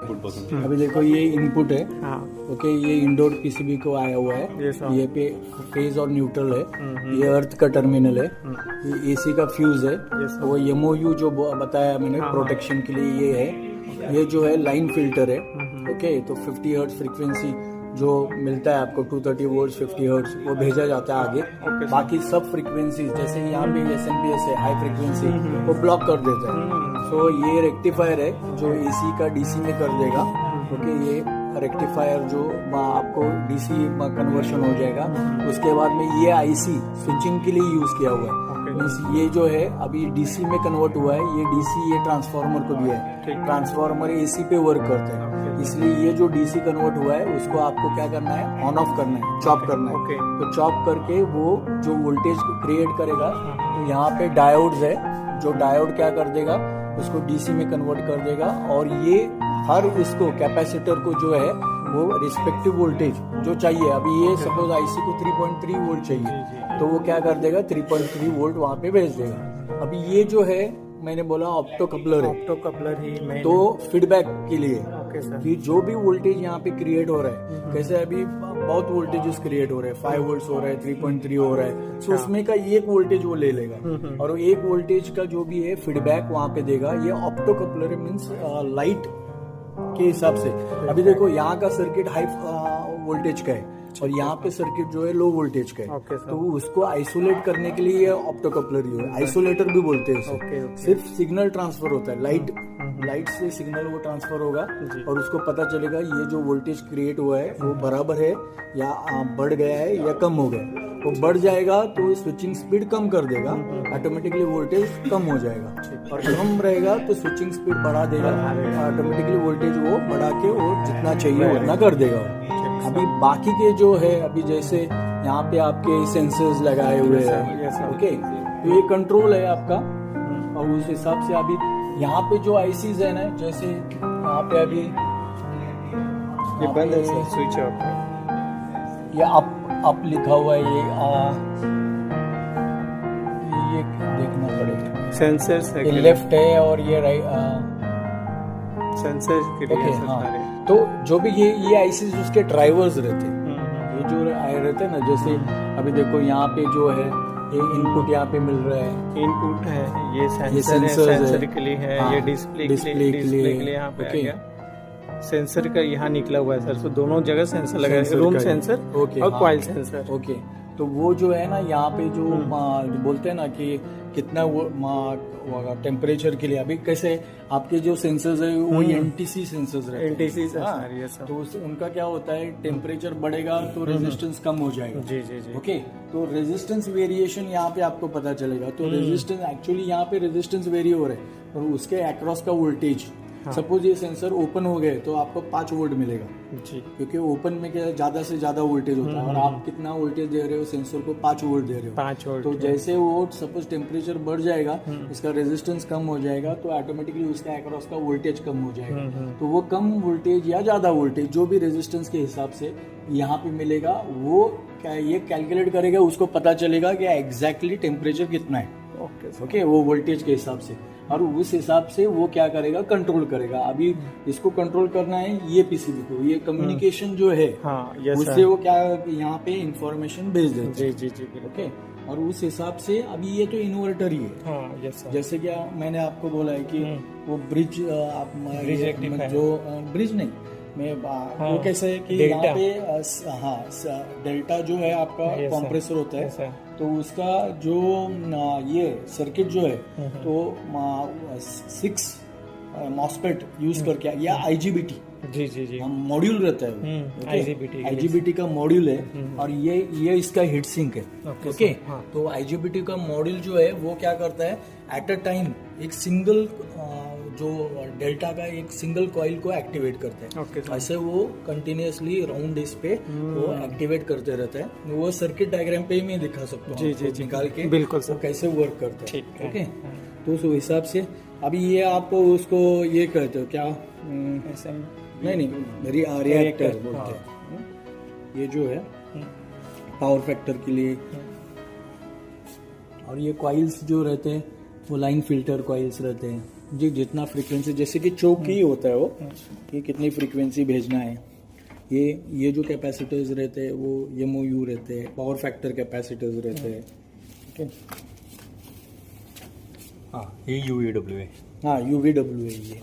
अभी देखो ये इनपुट है। हाँ। ओके, ये इंडोर पीसीबी को आया हुआ है। ये पे फेज और न्यूट्रल है। ये अर्थ का टर्मिनल है। ये एसी का फ्यूज है। वो एमओयू जो बताया मैंने प्रोटेक्शन के लिए ये है। ये जो है लाइन फिल्टर है। ओके, तो 50 हर्ट्ज फ्रीक्वेंसी जो मिलता है आपको 230 वोल्ट 50 हर्ट्ज वो भेजा जाता है आगे। बाकी सब फ्रीक्वेंसी जैसे यहाँ पे SNPS है हाई फ्रीक्वेंसी वो ब्लॉक कर देता है। सो ये रेक्टिफायर है जो एसी का डीसी में कर देगा। ओके, ये रेक्टिफायर जो आपको डीसी कन्वर्शन हो जाएगा। उसके बाद में ये आईसी स्विचिंग के लिए यूज किया हुआ है। मीन्स ये जो है अभी डीसी में कन्वर्ट हुआ है। ये डीसी ये ट्रांसफार्मर को दिया है। ट्रांसफार्मर एसी पे वर्क करता है, इसलिए ये जो डीसी कन्वर्ट हुआ है उसको आपको क्या करना है, ऑन ऑफ करना है, चॉप करना है। तो चॉप करके वो जो वोल्टेज क्रिएट करेगा, तो यहाँ पे डायोड्स है, जो डायोड क्या कर देगा उसको डीसी में कन्वर्ट कर देगा। और ये हर इसको कैपेसिटर को जो है वो रिस्पेक्टिव वोल्टेज जो चाहिए, अभी ये सपोज आईसी को 3.3 वोल्ट चाहिए तो वो क्या कर देगा 3.3 वोल्ट वहां पे भेज देगा। अभी ये जो है मैंने बोला ऑप्टो कपलर है। ऑप्टो कपलर ही मैं तो फीडबैक के लिए सर। कि जो भी वोल्टेज यहाँ पे क्रिएट हो रहा है, कैसे अभी बहुत वोल्टेजेस क्रिएट हो रहे हैं, 5 वोल्ट हो रहा है, 3.3 हो रहा है, तो उसमें का एक वोल्टेज वो ले लेगा और एक वोल्टेज का जो भी है फीडबैक वहां पे देगा। ये ऑप्टो कपलर मीन्स लाइट के हिसाब से। अभी देखो यहाँ का सर्किट हाई वोल्टेज का है और यहाँ पे सर्किट जो है लो वोल्टेज का है। तो उसको आइसोलेट करने के लिए ऑप्टो कपलर ही है, आइसोलेटर भी बोलते हैं उसे। सिर्फ सिग्नल ट्रांसफर होता है, लाइट से सिग्नल वो ट्रांसफर होगा और उसको पता चलेगा ये जो वोल्टेज क्रिएट हुआ है वो बराबर है या बढ़ गया है या कम हो गया। वो बढ़ जाएगा तो स्विचिंग स्पीड कम कर देगा, ऑटोमेटिकली वोल्टेज कम हो जाएगा। और कम रहेगा तो स्विचिंग स्पीड बढ़ा देगा, ऑटोमेटिकली वोल्टेज वो बढ़ा के वो जितना चाहिए उतना कर देगा। अभी बाकी के जो है, अभी जैसे यहाँ पे आपके सेंसर्स लगाए हुए हैं। ओके, तो ये कंट्रोल है आपका और उस हिसाब से अभी यहाँ पे जो आईसीज है ना, जैसे यहाँ पे अभी ये बंद है, स्विच ऑफ है। ये अप लिखा हुआ है। ये देखना पड़ेगा, सेंसर्स है, ये लेफ्ट है और ये राइट सेंसर्स के लिए। हाँ, तो जो भी ये आईसीज उसके ड्राइवर्स रहते हैं। ये जो आए रहते हैं ना, जैसे अभी देखो यहाँ पे जो है ये इनपुट यहाँ पे मिल रहा है, इनपुट है, ये सेंसर के लिए है। हाँ, ये डिस्प्ले के लिए यहाँ पे आ गया। सेंसर का यहाँ निकला हुआ है सर, तो दोनों जगह सेंसर लगा है, रूम सेंसर और कॉइल सेंसर। ओके, तो वो जो है ना यहाँ पे जो बोलते हैं ना कि कितना वो टेम्परेचर के लिए, अभी कैसे आपके जो सेंसर्स है वो एनटीसी सेंसर्स रहते हैं। एनटीसी तो उनका क्या होता है, टेम्परेचर बढ़ेगा तो रेजिस्टेंस कम हो जाएगा। जी जी जी। ओके, तो रेजिस्टेंस वेरिएशन यहाँ पे आपको पता चलेगा। तो रेजिस्टेंस एक्चुअली यहाँ पे रेजिस्टेंस वेरी हो रहा है और उसके अक्रॉस का वोल्टेज। सपोज ये सेंसर ओपन हो गए तो आपको 5 वोल्ट मिलेगा जी, क्योंकि ओपन में क्या ज्यादा से ज्यादा वोल्टेज होता है और आप कितना वोल्टेज दे रहे हो सेंसर को, 5 वोल्ट दे रहे हो। 5 वोल्ट। तो जैसे वो सपोज टेम्परेचर बढ़ जाएगा, इसका रेजिस्टेंस कम हो जाएगा तो ऑटोमेटिकली उसका अक्रॉस का वोल्टेज कम हो जाएगा। तो वो कम वोल्टेज या ज्यादा वोल्टेज जो भी रेजिस्टेंस के हिसाब से यहाँ पे मिलेगा, वो क्या ये कैलकुलेट करेगा, उसको पता चलेगा कि एग्जैक्टली टेम्परेचर कितना है। ओके, वो वोल्टेज के हिसाब से, और उस हिसाब से वो क्या करेगा, कंट्रोल करेगा। अभी इसको कंट्रोल करना है ये पीसीबी को, ये कम्युनिकेशन जो है उससे वो क्या यहाँ पे इंफॉर्मेशन भेज देते हैं। जी जी जी। ओके, और उस हिसाब से अभी ये तो इन्वर्टर ही है। हाँ, यस सर। जैसे क्या मैंने आपको बोला है कि वो ब्रिज जो ब्रिज नहीं मैं वो कैसे है कि यहाँ पे डेल्टा जो है आपका कॉम्प्रेसर होता है, तो उसका जो ये सर्किट जो है तो 6 मॉसफेट यूज करके या आईजीबीटी जी जी जी मॉड्यूल रहता है। आईजीबीटी का मॉड्यूल है और ये इसका हीट सिंक है। ओके, तो आईजीबीटी का मॉड्यूल जो है वो क्या करता है, एट अ टाइम एक सिंगल जो डेल्टा का एक सिंगल कॉइल को एक्टिवेट करता है। ऐसे वो कंटिन्यूअसली राउंड इस पे वो एक्टिवेट करते रहता है। वो सर्किट डायग्राम पे ही मैं दिखा सकता हूँ जी जी निकाल के, बिल्कुल वो कैसे वर्क करता है। ओके, तो उस हिसाब से अभी ये आप उसको ये कहते हो क्या, नहीं रिएक्टर बोलते हैं। ये जो है पावर फैक्टर के लिए, और ये कॉइल्स जो रहते हैं वो लाइन फिल्टर कॉइल्स रहते हैं। जी जितना फ्रीक्वेंसी, जैसे कि चोक ही होता है वो कि कितनी फ्रीक्वेंसी भेजना है। ये जो कैपेसिटर्स रहते हैं वो MOU रहते हैं, पावर फैक्टर कैपेसिटर्स रहते हैं। ठीक है, हां हे UVW आहे। हाँ UVW है ये।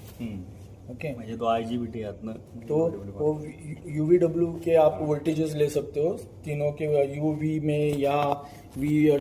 ओके, म्हणजे तो IGBT यातनं तो वो UVW के आप वोल्टेजेस ले सकते हो तीनों के, UV में या V